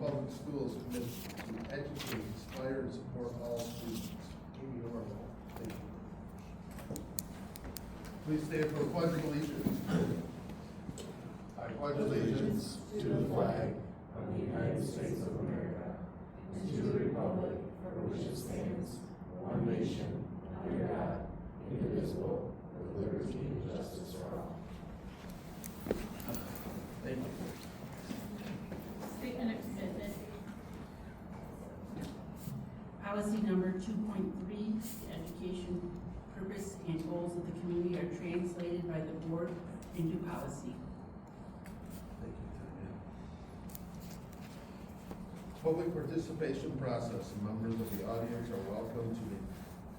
Public Schools commits to educate, inspire, and support all students. Amy Orwell, thank you. Please stand for the Pledge of Allegiance. I pledge allegiance to the flag of the United States of America and to the republic for which it stands, one nation, under God, indivisible, with liberty and justice for all. Thank you. Statement of commitment. Policy number 2.3, the education purpose and goals of the community are translated by the board into policy. Thank you, Tanya. Public participation process. Members of the audience are welcome to make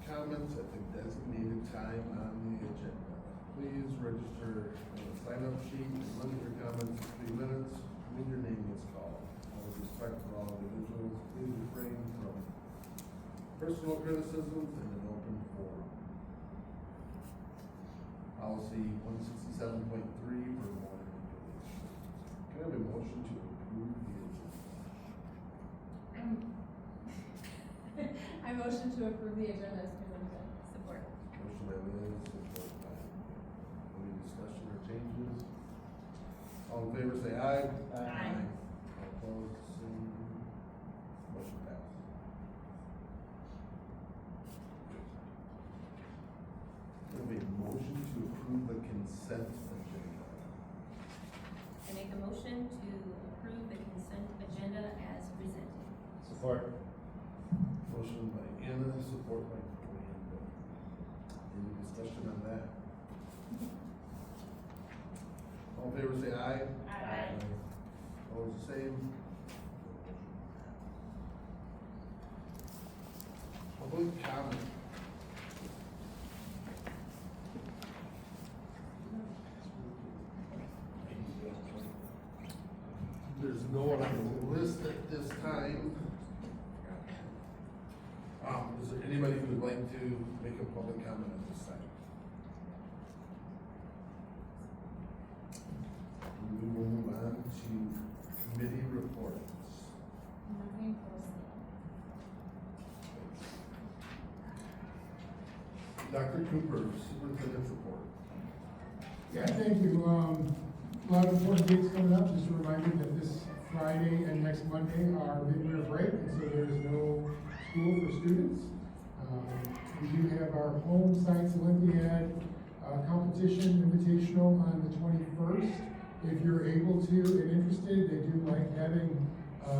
comments at the designated time on the agenda. Please register on the sign-up sheet and limit your comments to 3 minutes when your name is called. Out of respect for all individuals, please refrain from personal criticisms in an open forum. Policy 167.3 for more information. Can I have a motion to approve the agenda? I motion to approve the agenda as presented. Support. Motion by Liz, support by Mary. Any discussion or changes? All in favor say aye. Aye. All opposed, same. Motion passed. We have a motion to approve the consent agenda. I make a motion to approve the consent agenda as presented. Support. Motion by Anna, support by Miranda. Any discussion on that? All in favor say aye. Aye. Opposed, the same. Public comment. There's no one on the list at this time. Is there anybody who would like to make a public comment at this time? We will move on to committee reports. Nothing posted. Dr. Cooper, superintendent's report. Yeah, thank you. A lot of important dates coming up. Just a reminder that this Friday and next Monday are midwinter break, and so there's no school for students. We do have our home science Olympiad competition invitational on the 21st. If you're able to and interested, they do like having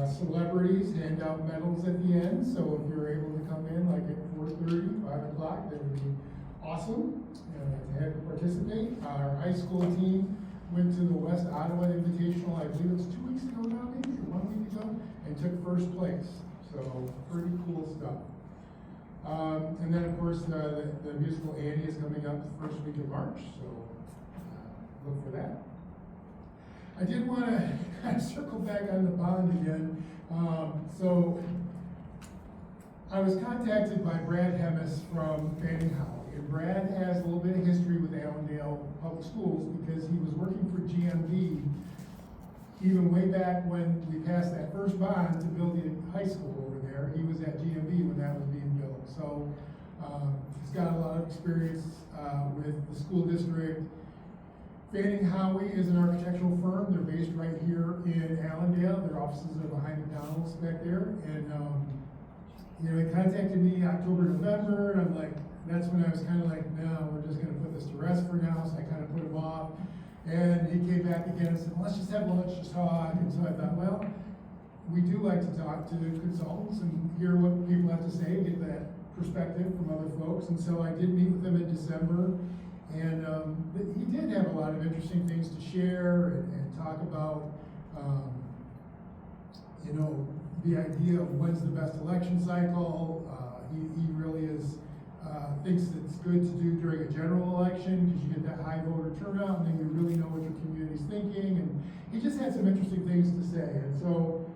celebrities hand out medals at the end. So if you're able to come in like at 4:30, 5 o'clock, that would be awesome to have you participate. Our high school team went to the West Ottawa Invitational, I believe it was 2 weeks ago now, maybe, or 1 week ago, and took first place. So pretty cool stuff. And then of course the musical Annie is coming up the first week of March, so look for that. I did want to kind of circle back on the bond again. So I was contacted by Brad Hemis from Fanning Howie, and Brad has a little bit of history with Allendale Public Schools because he was working for GMB even way back when we passed that first bond to build the high school over there. He was at GMB when that was being built. So he's got a lot of experience with the school district. Fanning Howie is an architectural firm. They're based right here in Allendale. Their offices are behind McDonald's back there. And he contacted me October, November, and I'm like, that's when I was kind of like, no, we're just gonna put this to rest for now. So I kind of put him off. And he came back again and said, well, let's just have lunch, just talk. And so I thought, well, we do like to talk to consultants and hear what people have to say, get that perspective from other folks. And so I did meet with him in December. And he did have a lot of interesting things to share and talk about, the idea of when's the best election cycle. He really thinks it's good to do during a general election because you get that high voter turnout and then you really know what your community's thinking. And he just had some interesting things to say. And so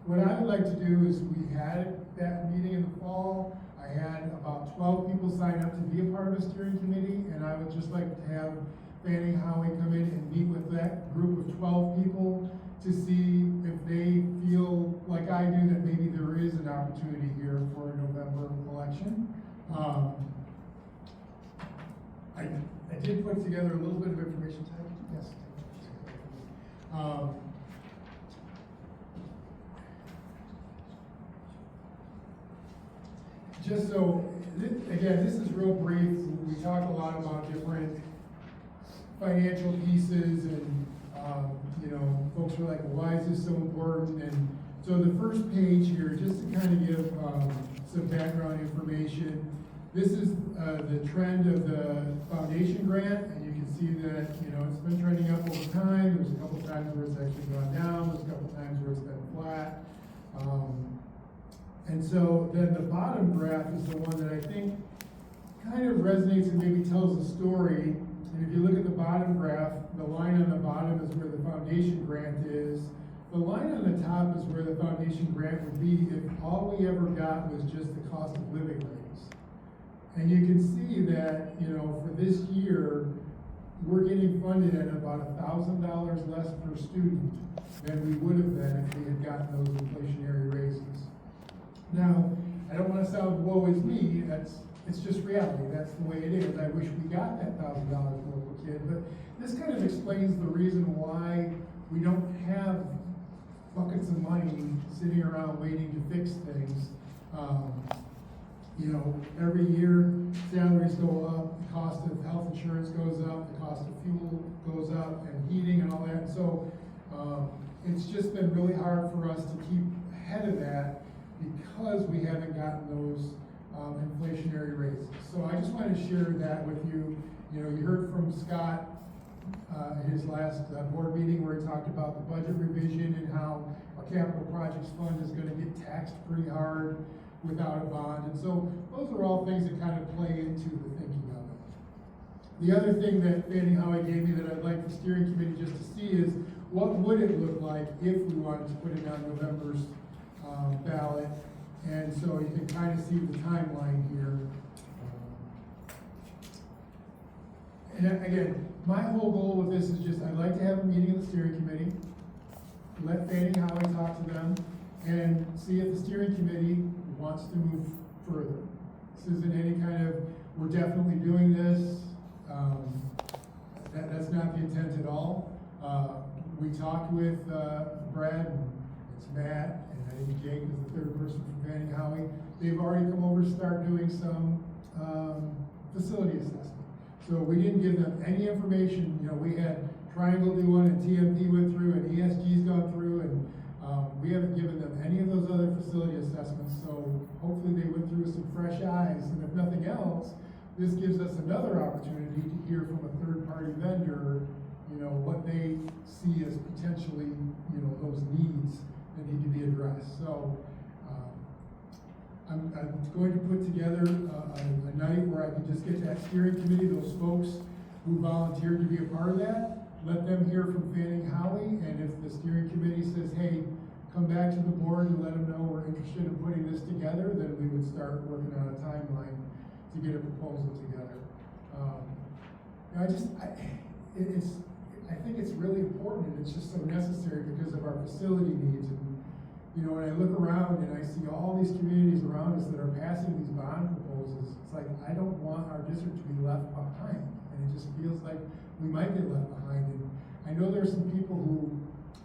what I would like to do is we had that meeting in the fall. I had about 12 people sign up to be a part of a steering committee, and I would just like to have Fanning Howie come in and meet with that group of 12 people to see if they feel I do that maybe there is an opportunity here for a November election. I did put together a little bit of information. Yes. Just so, again, this is real brief. We talk a lot about different financial pieces and, you know, folks are like, well, why is this so important? And so the first page here, just to kind of give some background information. This is the trend of the foundation grant, and you can see that, you know, it's been trending up over time. There's a couple times where it's actually gone down. There's a couple times where it's been flat. And so then the bottom graph is the one that I think kind of resonates and maybe tells a story. And if you look at the bottom graph, the line on the bottom is where the foundation grant is. The line on the top is where the foundation grant would be if all we ever got was just the cost of living raise. And you can see that, you know, for this year, we're getting funded at about $1,000 less per student than we would have been if we had gotten those inflationary raises. Now, I don't want to sound woe is me, it's just reality, that's the way it is. I wish we got that $1,000 more per kid, but this kind of explains the reason why we don't have buckets of money sitting around waiting to fix things. You know, every year salaries go up, the cost of health insurance goes up, the cost of fuel goes up, and heating and all that. So it's just been really hard for us to keep ahead of that because we haven't gotten those inflationary raises. So I just wanted to share that with you. You know, you heard from Scott his last board meeting where he talked about the budget revision and how our capital projects fund is going to get taxed pretty hard without a bond. And so those are all things that kind of play into the thinking of it. The other thing that Fannie Howie gave me that I'd like the steering committee just to see is what would it look like if we wanted to put it on November's ballot. And so you can kind of see the timeline here. And again, my whole goal with this is just, I'd like to have a meeting of the steering committee, let Fannie Howie talk to them, and see if the steering committee wants to move further. This isn't any kind of, we're definitely doing this. That's not the intent at all. We talked with Brad, and it's Matt, and I think Jake is the third person from Fannie Howie. They've already come over to start doing some facility assessment. So we didn't give them any information. You know, we had Triangle do one, and TMP went through, and ESG's gone through, and we haven't given them any of those other facility assessments. So hopefully they went through with some fresh eyes, and if nothing else, this gives us another opportunity to hear from a third-party vendor, you know, what they see as potentially, you know, those needs that need to be addressed. So I'm going to put together a night where I can just get that steering committee, those folks who volunteered to be a part of that, let them hear from Fannie Howie, and if the steering committee says, hey, come back to the board and let them know we're interested in putting this together, then we would start working on a timeline to get a proposal together. I think it's really important, and it's just so necessary because of our facility needs. And you know, when I look around and I see all these communities around us that are passing these bond proposals, it's like I don't want our district to be left behind, and it just feels like we might get left behind. And I know there's some people who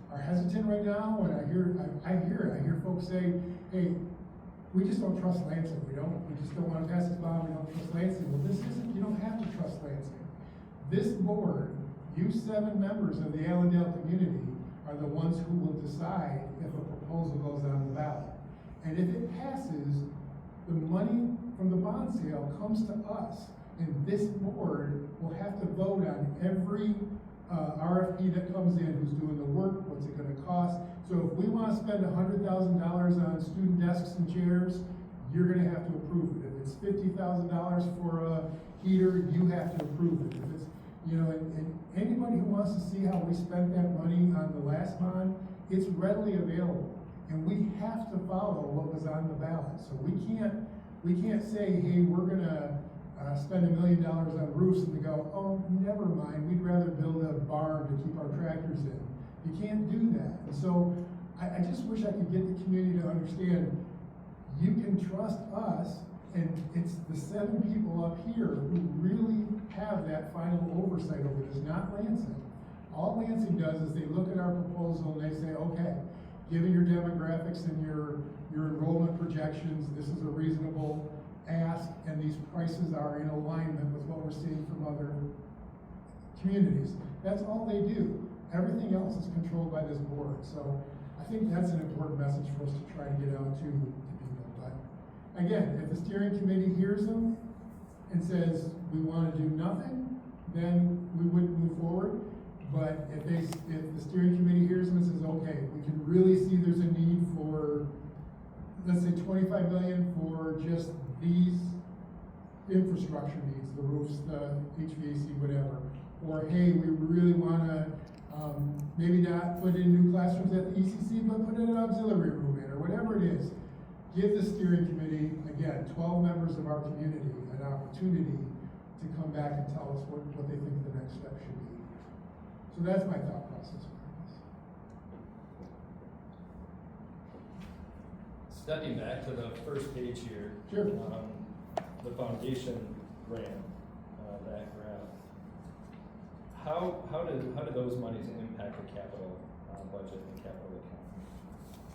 are hesitant right now, and I hear folks say, hey, we just don't trust Lansing. We just don't want to pass this bond. We don't trust Lansing. Well, this isn't. You don't have to trust Lansing. This board, you 7 members of the Allendale community, are the ones who will decide if a proposal goes on the ballot. And if it passes, the money from the bond sale comes to us, and this board will have to vote on every RFP that comes in, who's doing the work, what's it gonna cost. So if we wanna spend $100,000 on student desks and chairs, you're gonna have to approve it. If it's $50,000 for a heater, you have to approve it. If it's, you know, and anybody who wants to see how we spent that money on the last bond, it's readily available. And we have to follow what was on the ballot. So we can't say, hey, we're gonna spend $1 million on roofs, and they go, oh, never mind, we'd rather build a barn to keep our tractors in. You can't do that. And so I just wish I could get the community to understand, you can trust us, and it's the 7 people up here who really have that final oversight over this, not Lansing. All Lansing does is they look at our proposal and they say, okay, given your demographics and your enrollment projections, this is a reasonable ask, and these prices are in alignment with what we're seeing from other communities. That's all they do. Everything else is controlled by this board. So I think that's an important message for us to try to get out to people. But again, if the steering committee hears them and says, we want to do nothing, then we wouldn't move forward. But if the steering committee hears them and says, okay, we can really see there's a need for, let's say 25 million for just these infrastructure needs, the roofs, the HVAC, whatever. Or hey, we really wanna, maybe not put in new classrooms at the ECC, but put in an auxiliary room in, or whatever it is. Give the steering committee, again, 12 members of our community, an opportunity to come back and tell us what they think the next step should be. So that's my thought process. Stepping back to the first page here. Sure. The foundation grant, that graph. How do those monies impact the capital budget and capital account?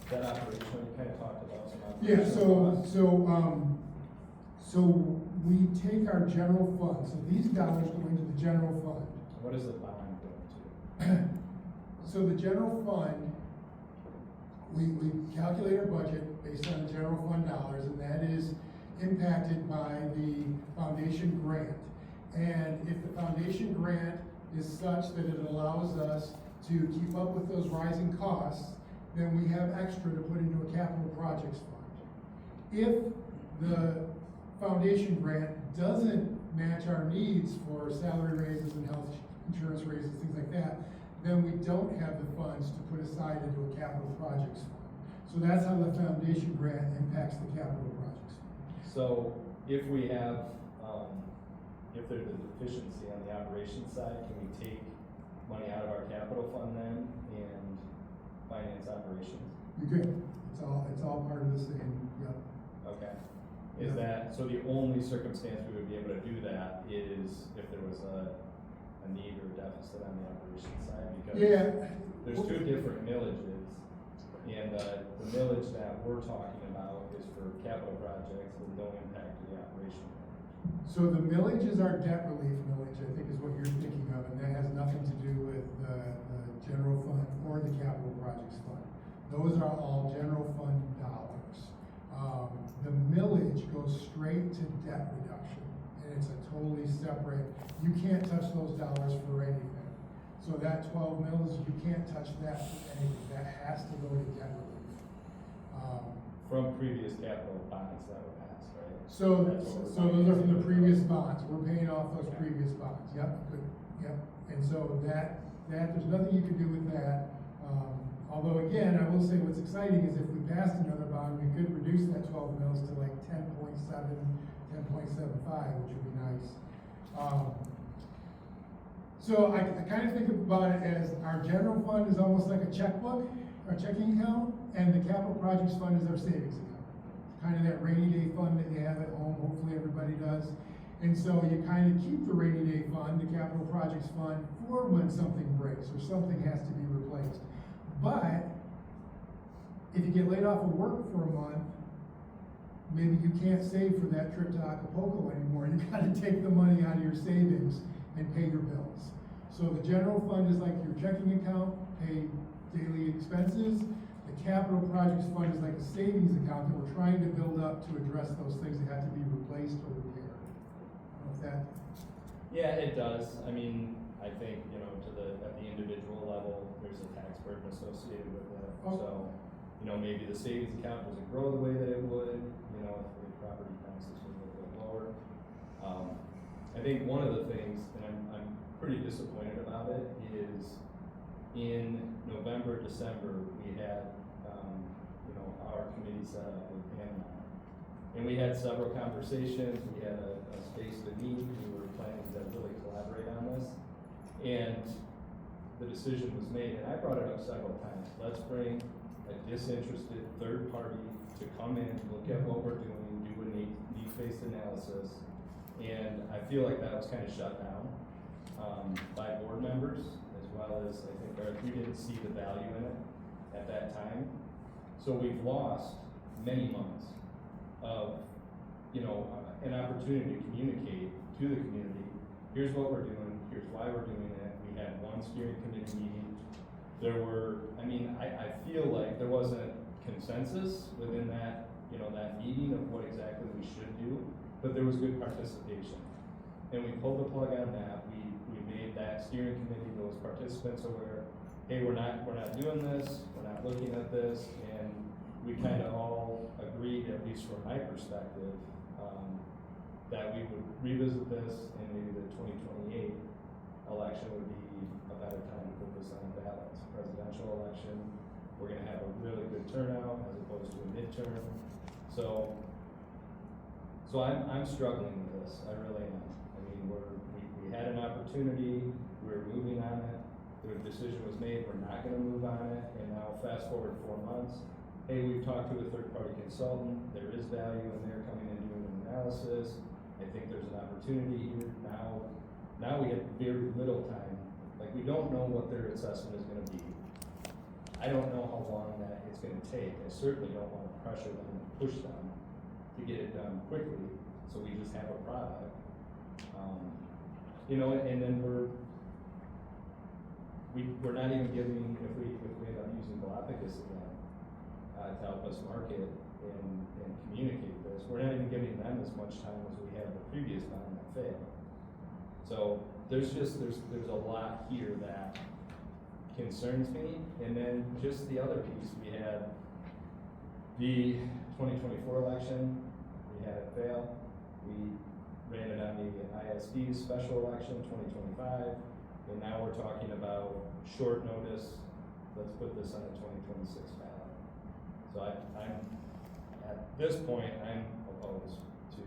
That operational, you kind of talked about some operational costs. So we take our general fund, so these dollars go into the general fund. What is the bond going to? So the general fund, we calculate our budget based on the general fund dollars, and that is impacted by the foundation grant. And if the foundation grant is such that it allows us to keep up with those rising costs, then we have extra to put into a capital projects fund. If the foundation grant doesn't match our needs for salary raises and health insurance raises, things like that, then we don't have the funds to put aside into a capital projects fund. So that's how the foundation grant impacts the capital projects fund. So if we have, if there's a deficiency on the operations side, can we take money out of our capital fund then and finance operations? You could. It's all part of the same, yeah. Okay. Is that, so the only circumstance we would be able to do that is if there was a need or deficit on the operations side? Because there's 2 different millages, and the millage that we're talking about is for capital projects with no impact to the operation. So the millage is our debt relief millage, I think is what you're thinking of, and that has nothing to do with the general fund or the capital projects fund. Those are all general fund dollars. The millage goes straight to debt reduction, and it's a totally separate, you can't touch those dollars for anything. So that 12 mils, you can't touch that for anything, that has to go to debt relief. From previous capital bonds that were passed, right? So That's what those we're are from the financing. previous bonds, we're paying off those previous bonds, yep, good, yep. And so that, there's nothing you can do with that. Although again, I will say what's exciting is if we passed another bond, we could reduce that 12 mils to like 10.7, 10.75, which would be nice. So I kind of think about it as our general fund is almost like a checkbook, our checking account, and the capital projects fund is our savings account. Kind of that rainy day fund that you have at home, hopefully everybody does. And so you kind of keep the rainy day fund, the capital projects fund, for when something breaks or something has to be replaced. But if you get laid off of work for a month, maybe you can't save for that trip to Acapulco anymore. You gotta take the money out of your savings and pay your bills. So the general fund is like your checking account, pay daily expenses. The capital projects fund is like a savings account that we're trying to build up to address those things that have to be replaced or repaired. I don't know if that. Yeah, it does. I mean, I think, at the individual level, there's a tax burden associated with it. So, maybe the savings account doesn't grow the way that it would, if the property taxes were a little bit lower. I think one of the things, and I'm pretty disappointed about it, is in November, December, we had, our committee set up with Panama. And we had several conversations, we had a space to meet, we were planning to really collaborate on this. And the decision was made, and I brought it up several times, let's bring a disinterested third party to come in, look at what we're doing, do a needs-based analysis. And I feel like that was kind of shut down, by board members, as well as, I think, we didn't see the value in it at that time. So we've lost many months of, an opportunity to communicate to the community, here's what we're doing, here's why we're doing it. We had one steering committee meeting. There were, I feel like there wasn't consensus within that, that meeting of what exactly we should do, but there was good participation. And we pulled the plug on that. We made that steering committee, those participants aware, hey, we're not doing this, we're not looking at this, and we kind of all agreed, at least from my perspective, that we would revisit this, and maybe the 2028 election would be a better time to put this on the ballot. It's a presidential election. We're gonna have a really good turnout as opposed to a midterm. So I'm struggling with this. I really am. We had an opportunity. We're moving on it. The decision was made. We're not gonna move on it. And now fast forward 4 months. Hey, we've talked to a third-party consultant. There is value in there coming in and doing an analysis. I think there's an opportunity here. Now we have very little time. Like, we don't know what their assessment is gonna be. I don't know how long that it's gonna take. I certainly don't wanna pressure them and push them to get it done quickly, so we just have a product. And then we're not even giving, if we end up using Galapagos again, to help us market and communicate this, we're not even giving them as much time as we had the previous time that failed. So there's a lot here that concerns me. And then just the other piece, we had the 2024 election, we had it fail. We ran it on the ISD special election, 2025, and now we're talking about short notice, let's put this on a 2026 ballot. So I'm at this point, I'm opposed to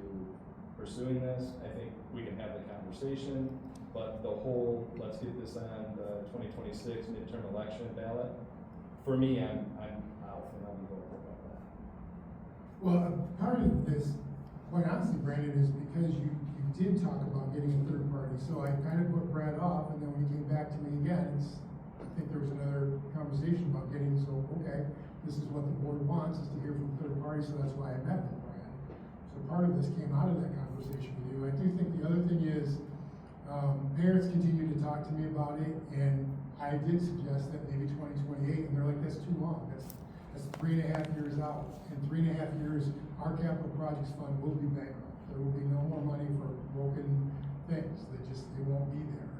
pursuing this. I think we can have the conversation, but the whole, let's get this on the 2026 midterm election ballot, for me, I'm out, and I'll be vocal about that. Well, part of this, quite honestly, Brandon, is because you did talk about getting a third party. So I kind of put Brad off, and then when he came back to me again, I think there was another conversation about getting, so, okay, this is what the board wants, is to hear from third parties, so that's why I met with Brad. So part of this came out of that conversation with you. I do think the other thing is, parents continue to talk to me about it, and I did suggest that maybe 2028, and they're like, that's too long. That's 3.5 years out. In 3.5 years, our capital projects fund will be bankrupt. There will be no more money for broken things. It won't be there.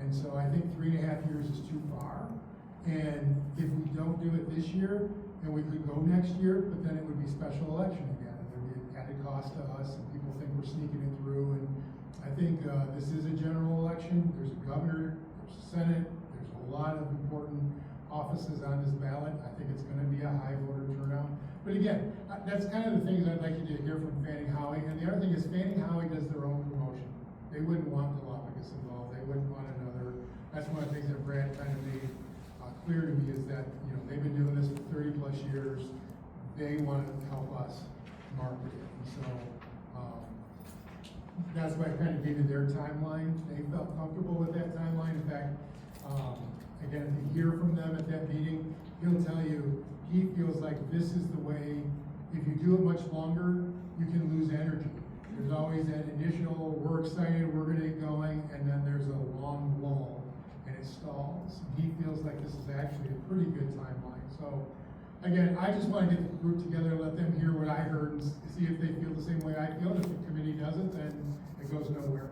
And so I think 3.5 years is too far. And if we don't do it this year, then we could go next year, but then it would be special election again. And there'd be an added cost to us, and people think we're sneaking it through. And I think this is a general election. There's a governor, there's a Senate, there's a lot of important offices on this ballot. I think it's gonna be a high voter turnout. But again, that's kind of the things I'd like you to hear from Fanning Howie. And the other thing is Fanning Howie does their own promotion. They wouldn't want Galapagos involved. They wouldn't want another. That's one of the things that Brad kind of made clear to me, is that, they've been doing this for 30+ years. They want to help us market it. And so, that's why I kind of gave you their timeline. They felt comfortable with that timeline. In fact, again, if you hear from them at that meeting, he'll tell you, he feels like this is the way, if you do it much longer, you can lose energy. There's always that initial, we're excited, we're gonna get going, and then there's a long lull, and it stalls. He feels like this is actually a pretty good timeline. So, again, I just wanna get the group together, let them hear what I heard, and see if they feel the same way I feel. If the committee doesn't, then it goes nowhere.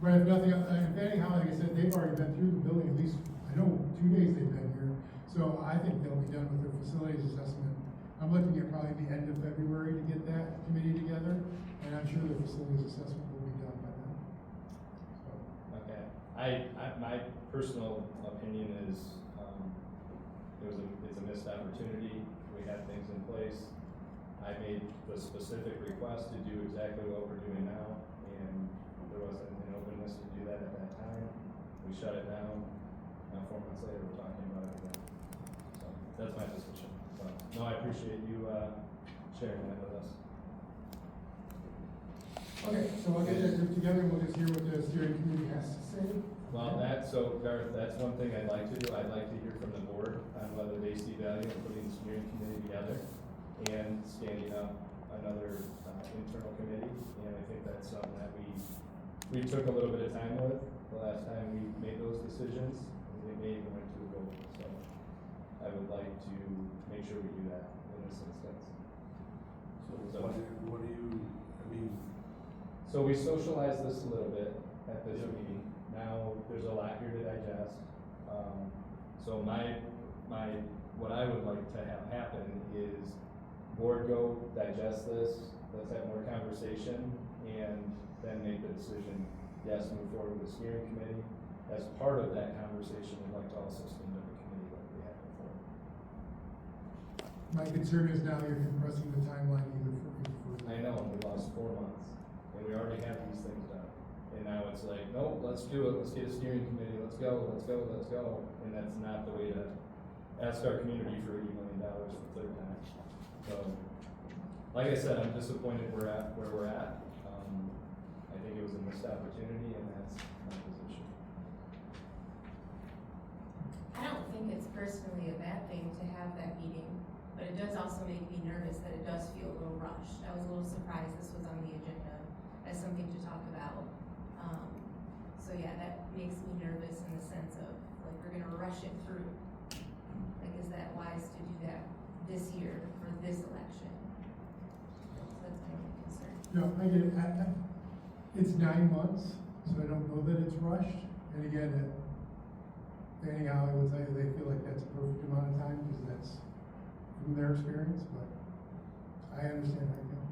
But if nothing else, if anyhow, like I said, they've already been through the building, at least, I know 2 days they've been here. So I think they'll be done with their facilities assessment. I'm looking at probably the end of February to get that committee together, and I'm sure the facilities assessment will be done by then. So. Okay, my personal opinion is, it's a missed opportunity. We had things in place. I made the specific request to do exactly what we're doing now, and there wasn't an openness to do that at that time. We shut it down. Now 4 months later, we're talking about it again. So that's my position. But, no, I appreciate you, sharing that with us. Okay, so I'll get that group together, and we'll just hear what the steering committee has to say. Well, Garth, that's one thing I'd like to do. I'd like to hear from the board on whether they see value in putting the steering committee together and standing up another internal committee. And I think that's something that we took a little bit of time with the last time we made those decisions. And it may even went to a vote. So I would like to make sure we do that in this instance. So what do you, I mean, So we socialized this a little bit at this meeting. Now, there's a lot here to digest. So what I would like to have happen is board go, digest this, let's have more conversation, and then make the decision, yes, move forward with the steering committee. As part of that conversation, we'd like to also stand up a committee like we had before. My concern is now you're compressing the timeline even further. I know, we lost 4 months, and we already have these things done. And now it's like, nope, let's do it, let's get a steering committee, let's go. And that's not the way to ask our community for $80 million for the third time. So, like I said, I'm disappointed we're at where we're at. I think it was a missed opportunity, and that's my position. I don't think it's personally a bad thing to have that meeting, but it does also make me nervous that it does feel a little rushed. I was a little surprised this was on the agenda as something to talk about. So yeah, that makes me nervous in the sense of, like, we're gonna rush it through. Like, is that wise to do that this year for this election? So that's kind of a concern. No, I get it. It's 9 months, so I don't know that it's rushed. And again, anyhow, I will tell you, they feel like that's a perfect amount of time, because that's from their experience, but I understand how you feel.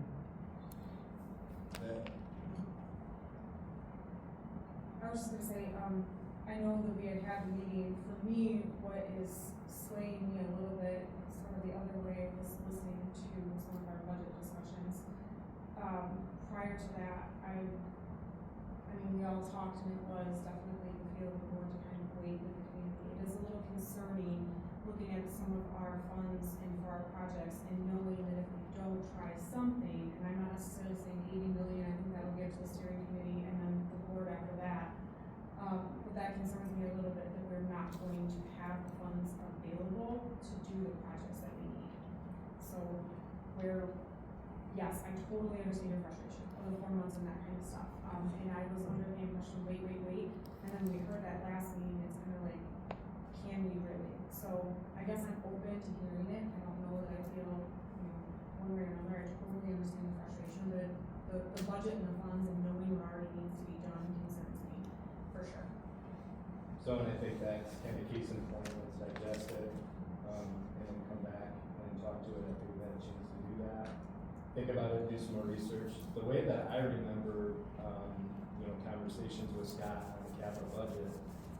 I was just gonna say, I know that we had the meeting. For me, what is swaying me a little bit, sort of the other way, was listening to some of our budget discussions. Prior to that, I mean, we all talked, and it was definitely the feel of the board to kind of wait with the community. It is a little concerning looking at some of our funds and for our projects and knowing that if we don't try something, and I'm not necessarily saying 80 million, I think that'll get to the steering committee and then the board after that. But that concerns me a little bit that we're not going to have the funds available to do the projects that we need. So yes, I totally understand your frustration over the 4 months and that kind of stuff. And I was under the impression, wait, and then we heard that last meeting, it's kind of like, can we really? So I guess I'm open to hearing it. I don't know that I feel, one way or another. I totally understand the frustration, but the budget and the funds and knowing what already needs to be done concerns me, for sure. So, and I think that's kind of case in point, let's digest it, and then come back and talk to it after we've had a chance to do that. Think about it, do some more research. The way that I remember, conversations with Scott on the capital budget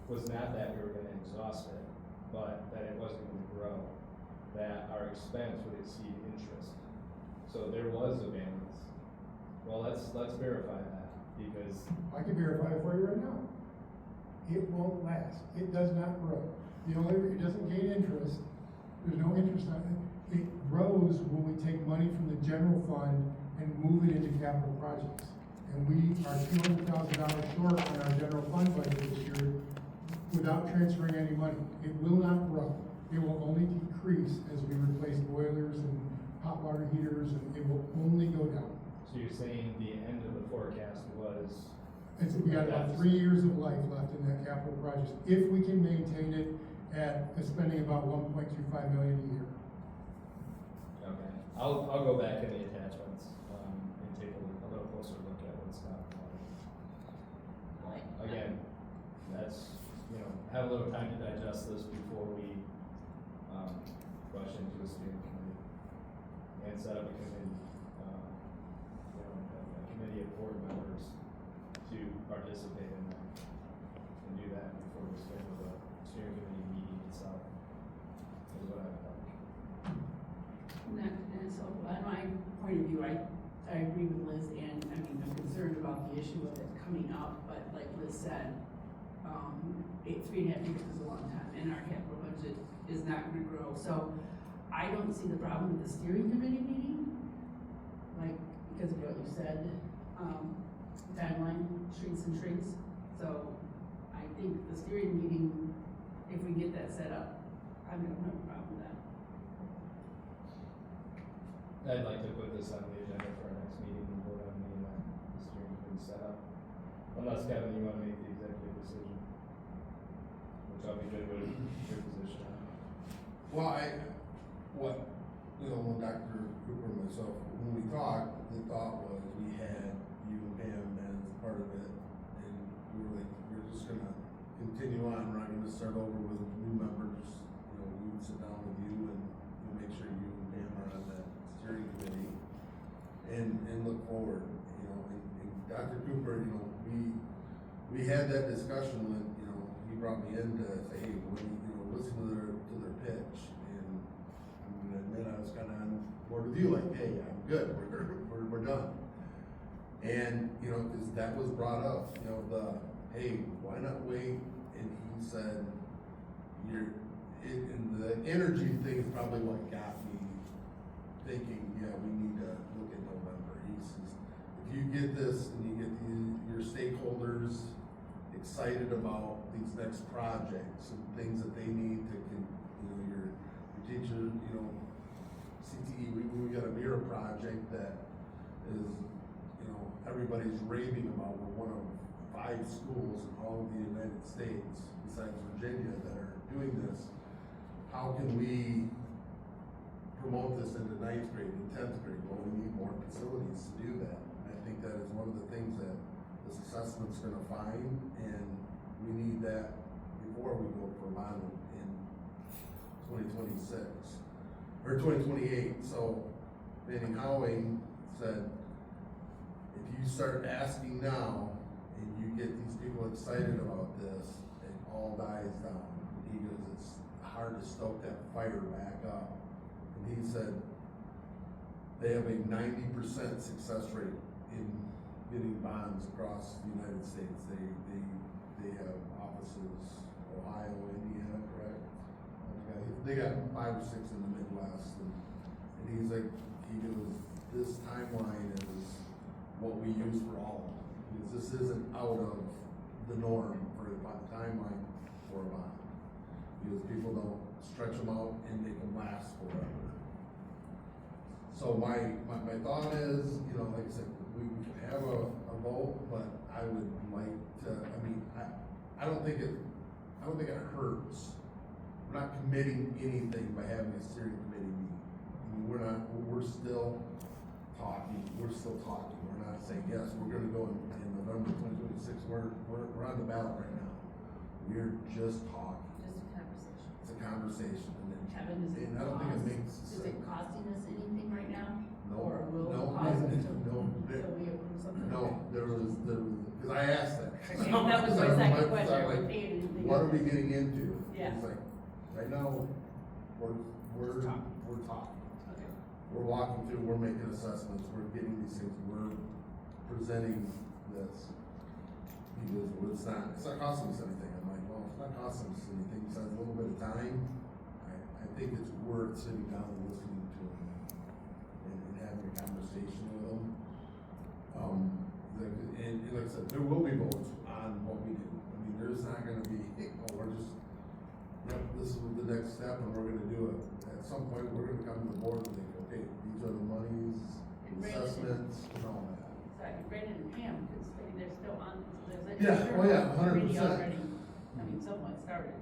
was not that we were gonna exhaust it, but that it wasn't gonna grow, that our expense would exceed interest. So there was a balance. Well, let's verify that, because I can verify it for you right now. It won't last. It does not grow. It doesn't gain interest. There's no interest on it. It grows when we take money from the general fund and move it into capital projects. And we are $200,000 short on our general fund budget this year without transferring any money. It will not grow. It will only decrease as we replace boilers and hot water heaters, and it will only go down. so you're saying the end of the forecast was, We got about 3 years of life left in that capital project, if we can maintain it at a spending about $1.25 million a year. okay, I'll go back in the attachments, and take a little closer look at what's not. Again, that's, have a little time to digest this before we, rush into a steering committee. And set up a committee, a committee of board members to participate in that. And do that before we schedule the steering committee meeting itself, is what I would like. And so, on my point of view, I agree with Liz, and I mean, I'm concerned about the issue of it coming up, but like Liz said, 3.5 years is a long time, and our capital budget is not gonna grow. So, I don't see the problem with the steering committee meeting, like, because of what you said, timeline, shrinks and shrinks. So I think the steering meeting, if we get that set up, I don't have a problem with that. I'd like to put this on the agenda for our next meeting and vote on the steering committee setup. Unless, Kevin, you wanna make the executive decision, which I'll be good with your position on. Well, when Dr. Cooper and myself, when we talked, the thought was we had you and Pam as part of it, and we were like, we're just gonna continue on, we're not gonna start over with new members. You know, we would sit down with you and we'll make sure you and Pam are on that steering committee and look forward, you know, and Dr. Cooper, you know, we had that discussion when, you know, he brought me in to say, hey, listen to their pitch, and I'm gonna admit I was kinda on board with you, like, hey, I'm good, we're done. And, you know, cause that was brought up, you know, hey, why not wait? And he said, and the energy thing is probably what got me thinking, yeah, we need to look at November. He says, if you get this and you get your stakeholders excited about these next projects and things that they need to, you know, your teacher, you know, CTE, we got a mirror project that is, you know, everybody's raving about. We're one of 5 schools in all of the United States, besides Virginia, that are doing this. How can we promote this into 9th grade and 10th grade? Well, we need more facilities to do that. And I think that is one of the things that this assessment's gonna find, and we need that before we go for bond in 2026, or 2028. So, Manning Howing said, if you start asking now, and you get these people excited about this, it all dies down. He goes, it's hard to stoke that fire back up. And he said, they have a 90% success rate in getting bonds across the United States. They have offices, Ohio, Indiana, correct? They got 5 or 6 in the Midwest, and he's like, he goes, this timeline is what we use for all of them. Because this isn't out of the norm for a timeline for a bond. Because people don't stretch them out and make them last forever. So my thought is, you know, like I said, we can have a vote, but I would like to, I don't think it hurts. We're not committing anything by having a steering committee meeting. We're still talking, we're not saying, yes, we're gonna go in November 2026, we're on the ballot right now. We're just talking. Just a conversation. It's a conversation, and then, Kevin, and I don't think it makes is it costing us anything right now? No, Or will no, it cost us no, until we approve something? no, there was, because I asked that. Okay, that was my So second so question, I'm are we like, paying anything? what are we getting into? Yeah. It's like, right now, we're Talking. talking. Okay. We're walking through, we're making assessments, we're getting these things, we're presenting this. He goes, well, it's not costing us anything. I'm like, well, it's not costing us anything, besides a little bit of time. I think it's worth sitting down and listening to him and having a conversation with him. And like I said, there will be votes on what we do. I mean, there's not gonna be, oh, we're just, yep, this is the next step and we're gonna do it. At some point, we're gonna come to the board and think, okay, these are the monies, And Brandon- assessments, and all that. Sorry, Brandon and Pam, because they're still on, there's a. Yeah, oh yeah, 100%. Already, I mean, someone started.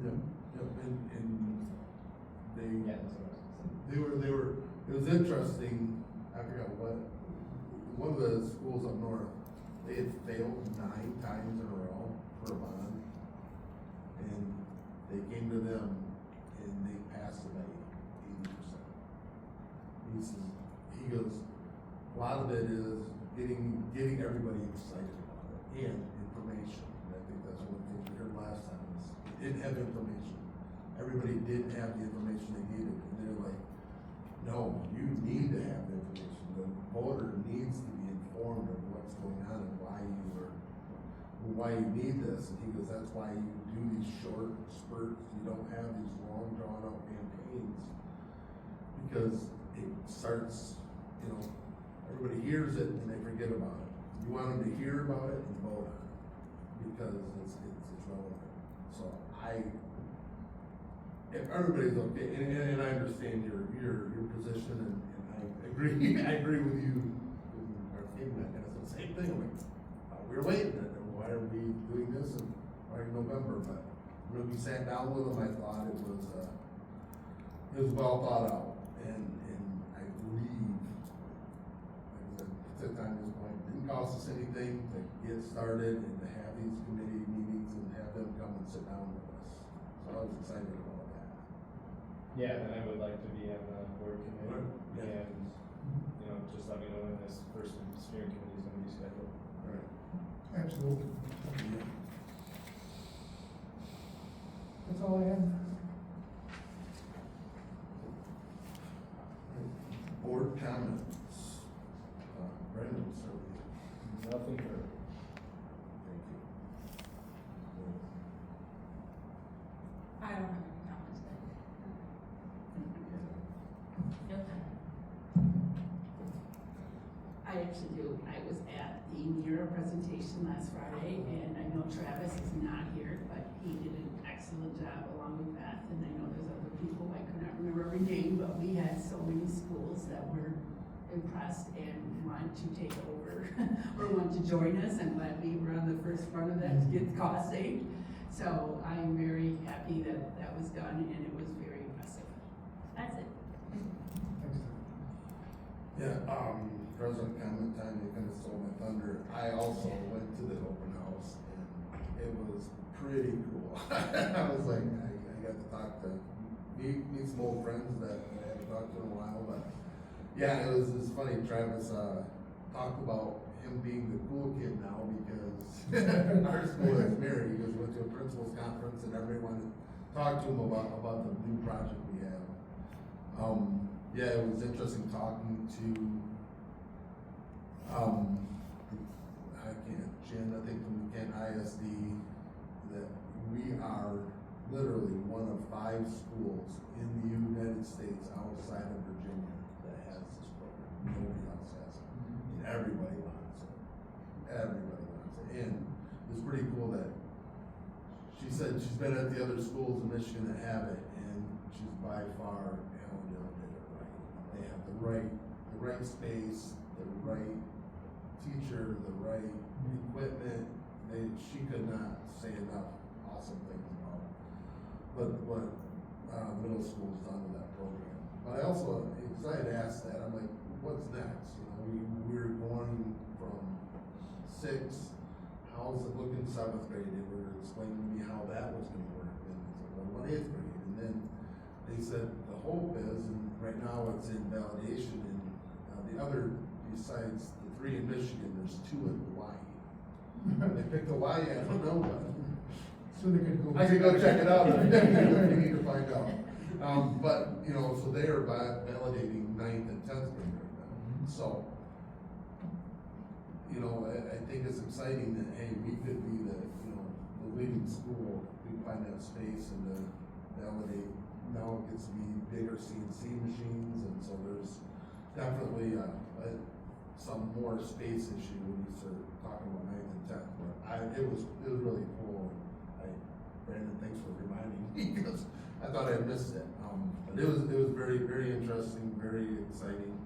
Yep, and they, Yeah, that's what I was saying. they were, it was interesting, I forgot what, one of the schools up north, they had failed 9 times in a row for a bond. And they came to them and they passed it by 80%. He goes, a lot of it is getting everybody excited about it and information. And I think that's one of the things we heard last time is they didn't have information. Everybody didn't have the information they needed, and they're like, no, you need to have the information. The voter needs to be informed of what's going on and why you need this. And he goes, that's why you do these short spurts. You don't have these long drawn out campaigns. because it starts, you know, everybody hears it and they forget about it. You want them to hear about it and vote on it, because it's relevant. So if everybody's okay, and I understand your position, and I agree, I agree with you, with our team, I kind of said the same thing, I'm like, we're waiting, and why are we doing this, and why in November, but when we sat down with them, I thought it was well thought out, and I believe, like I said, to Tanya's point, it didn't cost us anything to get started and to have these committee meetings and have them come and sit down with us, so I was excited about that. Yeah, and I would like to be on the board committee, Yeah. and, you know, just let me know when this first steering committee is gonna be scheduled. Right. Absolutely. Yeah. That's all I have. Board comments. Brandon, we'll start with you. Nothing further. Thank you. I don't have any comments then. No comment. I actually do. I was at the Mira presentation last Friday, and I know Travis is not here, but he did an excellent job along with Beth, and I know there's other people, I could not remember every name, but we had so many schools that were impressed and want to take over, or want to join us. I'm glad we were on the first front of that to get the cost saved. So I'm very happy that that was done, and it was very impressive. That's it. Thanks. Yeah, President comment time, you kind of stole my thunder. I also went to the open house, and it was pretty cool. I was like, I got to talk to, meet some old friends that I haven't talked to in a while, but yeah, it was funny. Travis, talked about him being the cool kid now, because our school is married. He just went to a principal's conference, and everybody wanted to talk to him about the new project we have. Yeah, it was interesting talking to, Jen, I think from Kent ISD, that we are literally one of 5 schools in the United States outside of Virginia that has this program. Nobody else has it. And everybody wants it. Everybody wants it. And it's pretty cool that she said she's been at the other schools in Michigan that have it, and she's by far, Allendale did it right. They have the right space, the right teacher, the right equipment. She could not say enough awesome things about what middle school's done with that program. But I also, because I had asked that, I'm like, what's next? You know, we're going from 6. How's it looking 7th grade? They were explaining to me how that was going to work. And I said, well, what 8th grade? And then they said the hope is, and right now it's in validation, and the other, besides the 3 in Michigan, there's 2 in Hawaii. They picked Hawaii, I don't know, but So they could go. I could go check it out if you need to find out. But, you know, so they are validating 9th and 10th grade right now. So, you know, I think it's exciting that, hey, we could be the leading school. We find that space and to validate. Now it gets to be bigger CNC machines, and so there's definitely some more space issue when you start talking about 9th and 10th. But it was really cool. Brandon, thanks for reminding me, because I thought I missed it. But it was very, very interesting, very exciting.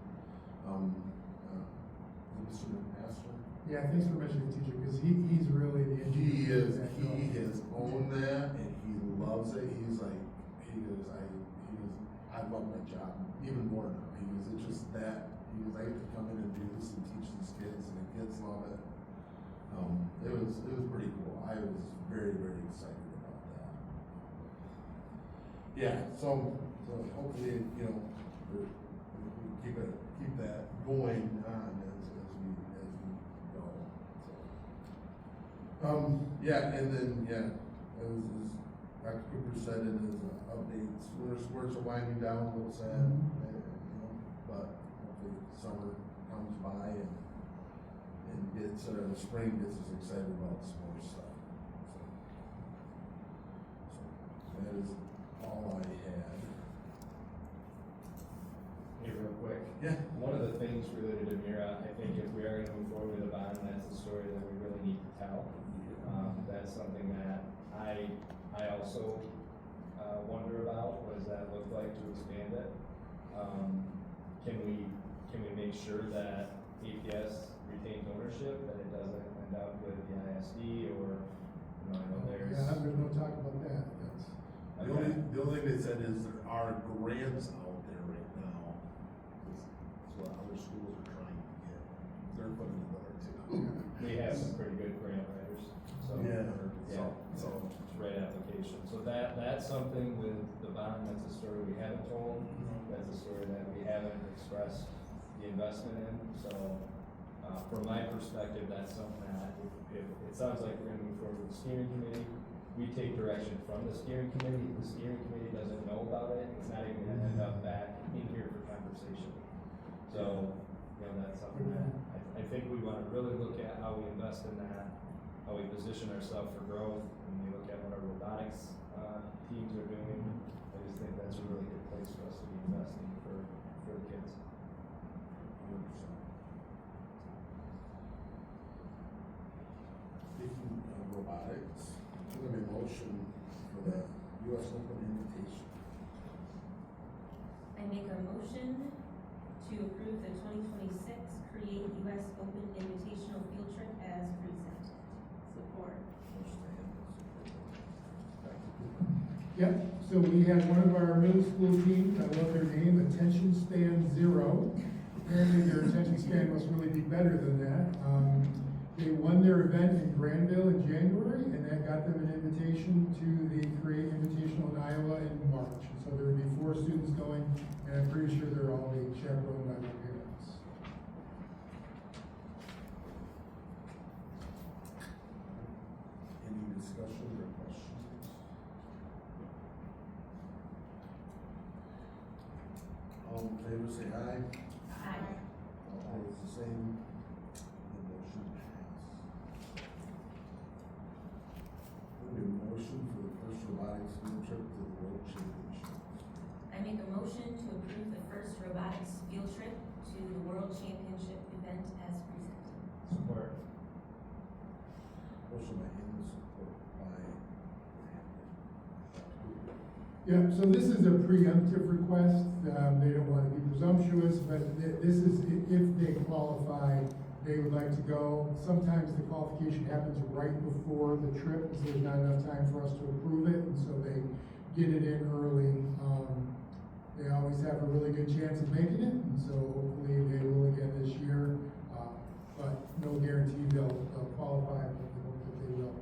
Mr. McMaster? Yeah, thanks for mentioning the teacher, because he's really the engineer. He has owned that, and he loves it. He goes, I love my job even more now. It's just that, I get to come in and do this and teach these kids, and the kids love it. It was pretty cool. I was very, very excited about that. Yeah, so hopefully, we keep that going on as we go. So, yeah, and then, as Dr. Cooper said in his updates, winter sports are winding down, a little sad, but hopefully summer comes by and gets, spring gets us excited about sports stuff. So that is all I had. Yeah. One of the things related to Mira, I think if we are gonna move forward with a bond, that's the story that we really need to tell. That's something that I also, wonder about, what does that look like to expand it? Can we make sure that APS retains ownership, that it doesn't end up with the ISD, or, you know, I know there's. Yeah, there's no talk about that, that's. The only thing they said is there are grants out there right now. That's what other schools are trying to get. They're putting it there too. We have some pretty good grant writers, so. Yeah, Yeah, so. it's right application, so that's something with the bond, that's a story we haven't told, that's a story that we haven't expressed the investment in, so, from my perspective, that's something that, if it sounds like we're gonna move forward with the steering committee, we take direction from the steering committee, if the steering committee doesn't know about it, it's not even gonna end up back in here for conversation. So, you know, that's something that, I think we wanna really look at how we invest in that, how we position ourselves for growth, and we look at what our robotics, teams are doing. I just think that's a really good place for us to be investing for the kids. Speaking of robotics, I'm gonna be motion for the US Open invitation. I make a motion to approve the 2026 Create US Open Invitational Field Trip as presented. Support. Motion by Hannah, support by Dr. Cooper. Yep, so we had one of our middle school teams, I love their name, Attention Span Zero. Apparently their attention span must really be better than that. They won their event in Granville in January, and that got them an invitation to the Create Invitational in Iowa in March. And so there would be 4 students going, and I'm pretty sure they're all being chaperoned by their parents. Any discussion or questions? All in favor say aye. Aye. All opposed the same. The motion passed. We need a motion for the first robotics field trip to the World Championship. I make a motion to approve the first robotics field trip to the World Championship event as presented. Support. Motion by Hannah, support by Dr. Cooper. Yeah, so this is a preemptive request. They don't want to be presumptuous, but this is if they qualify, they would like to go. Sometimes the qualification happens right before the trip, because there's not enough time for us to approve it, and so they get it in early. They always have a really good chance of making it, and so hopefully they will again this year. But no guarantee they'll qualify, but we hope that they will.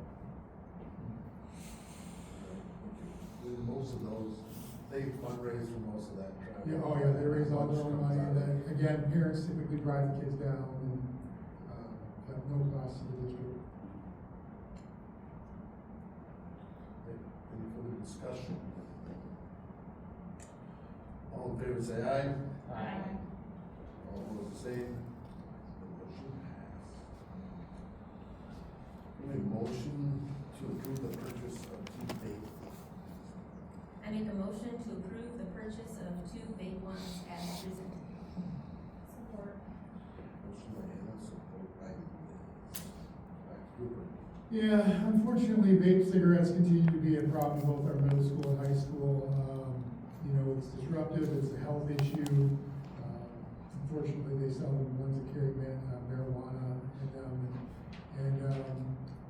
And most of those, they fundraise for most of that travel. Yeah, oh yeah, they raise all their own money, and then, again, parents typically drive the kids down, and, have no cost to the district. Any further discussion? All in favor say aye. Aye. All opposed the same. The motion passed. We need a motion to approve the purchase of 2 vape. I make a motion to approve the purchase of 2 vape ones as presented. Support. Motion by Hannah, support by Liz. Dr. Cooper. Yeah, unfortunately, vape cigarettes continue to be a problem in both our middle school and high school. You know, it's disruptive, it's a health issue. Unfortunately, they sell the ones that carry marijuana in them. And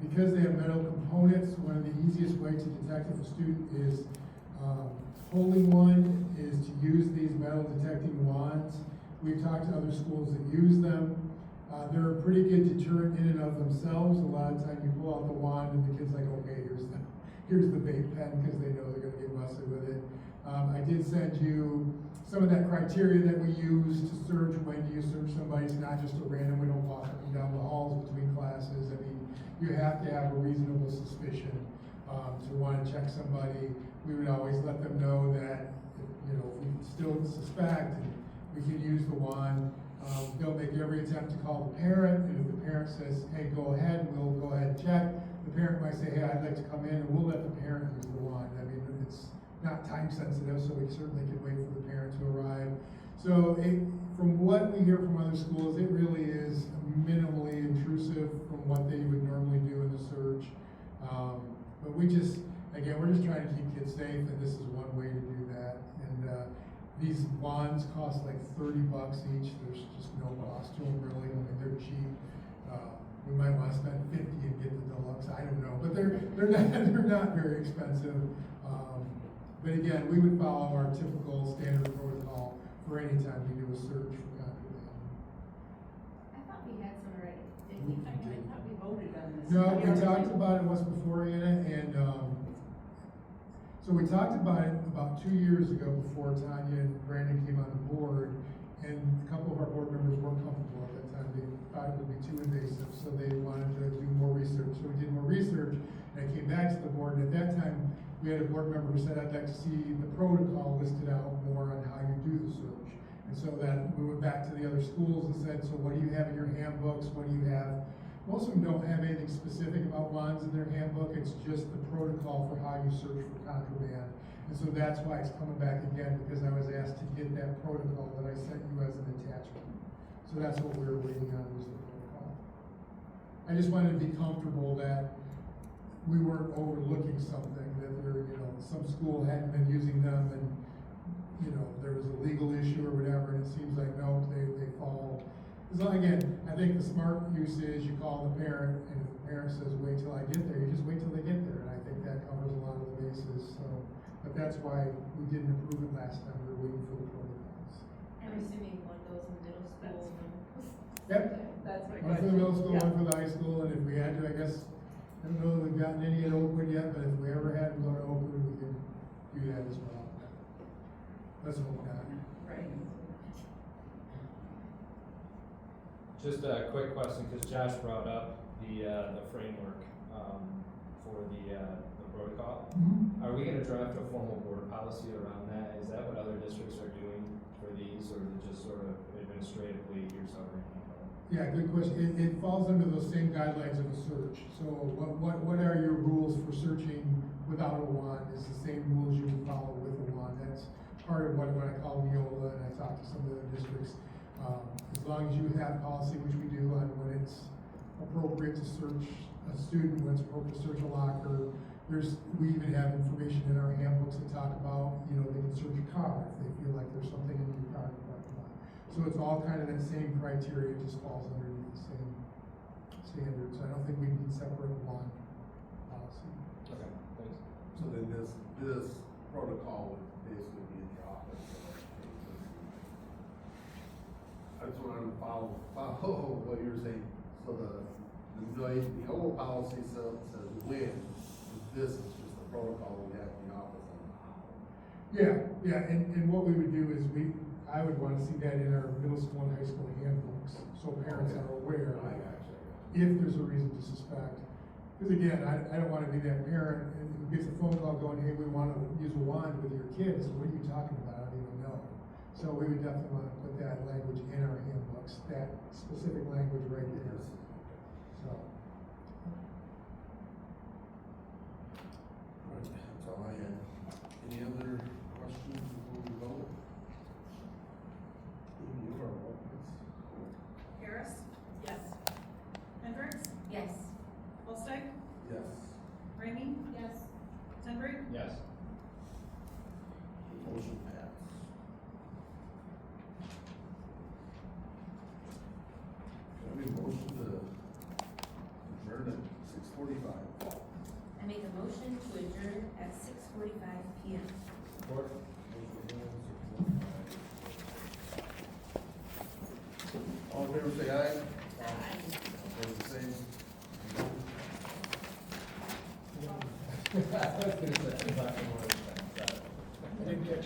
because they have metal components, one of the easiest ways to detect if a student is holding one is to use these metal detecting wands. We've talked to other schools that use them. They're a pretty good deterrent in and of themselves. A lot of times you pull out the wand and the kid's like, okay, here's the vape pen, because they know they're gonna get busted with it. I did send you some of that criteria that we use to search. When do you search somebody? It's not just a random, we don't walk up and down the halls between classes. I mean, you have to have a reasonable suspicion to want to check somebody. We would always let them know that, if we still suspect, and we can use the wand. They'll make every attempt to call the parent, and if the parent says, hey, go ahead, we'll go ahead and check. The parent might say, hey, I'd like to come in, and we'll let the parent use the wand. I mean, it's not time sensitive, so we certainly can wait for the parent to arrive. So from what we hear from other schools, it really is minimally intrusive from what they would normally do in the search. But we just, again, we're just trying to keep kids safe, and this is one way to do that. And these wands cost like $30 each. There's just no cost to them really. I mean, they're cheap. We might want to spend $50 and get the deluxe. I don't know, but they're not very expensive. But again, we would follow our typical standard protocol for any time we do a search for contraband. I thought we had some already, didn't We we? I thought we voted on this. No, we talked about it once before, Anna, and, so we talked about it about 2 years ago before Tanya and Brandon came on the board, and a couple of our board members weren't comfortable at that time. They thought it would be too invasive, so they wanted to do more research. So we did more research, and it came back to the board, and at that time, we had a board member who said, I'd like to see the protocol listed out more on how you do the search. And so that we went back to the other schools and said, so what do you have in your handbooks? What do you have? Most of them don't have anything specific about wands in their handbook. It's just the protocol for how you search for contraband. And so that's why it's coming back again, because I was asked to get that protocol that I sent you as an attachment. So that's what we were waiting on, was the protocol. I just wanted to be comfortable that we weren't overlooking something, that there, some school hadn't been using them, and, there was a legal issue or whatever, and it seems like, no, they fall. So again, I think the smart use is you call the parent, and if the parent says, wait till I get there, you just wait till they get there, and I think that covers a lot of the bases, so. But that's why we didn't approve it last time, we were waiting for the protocols. I'm assuming one goes in the middle school. Yep. That's my One for question. the middle school, Yeah. one for the high school, and if we had to, I guess, I don't know that we've gotten any at Oakwood yet, but if we ever had to go to Oakwood, we could do that as well. Let's hope not. Right. Just a quick question, because Josh brought up the framework, for the protocol. Are we gonna draft a formal board policy around that? Is that what other districts are doing for these, or is it just sort of administratively, here's how we're handling it? Yeah, good question. It falls under those same guidelines of a search. So what are your rules for searching without a wand? It's the same rules you would follow with a wand. That's part of what I call Neola, and I talked to some of the other districts. As long as you have policy, which we do, on when it's appropriate to search a student, when it's appropriate to search a locker. We even have information in our handbooks that talk about, they can search a car if they feel like there's something in your car. So it's all kind of that same criteria, it just falls underneath the same standards. I don't think we need separate wand policy. Okay, thanks. So then this protocol would basically be in the office. I just wanted to follow what you're saying. So the old policy says when, this is just the protocol we have in the office on how. Yeah, and what we would do is I would want to see that in our middle school and high school handbooks, so parents are aware I got if there's a reason to suspect. Because again, I don't want to be that parent who gets a phone call going, hey, we want to use a wand with your kids. What are you talking about? I don't even know. So we would definitely want to put that language in our handbooks, that specific language right there. So. All right, that's all I had. Any other questions before we vote? You are welcome. Harris? Yes. Hendricks? Yes. Holsteig? Yes. Ramey? Yes. Tenbrink? Yes. Motion passed. I mean, motion to adjourn at 6:45. I make a motion to adjourn at 6:45 PM. Support? All in favor, say aye. Opposed, the same. I was gonna say, I'm not gonna worry about that. I didn't catch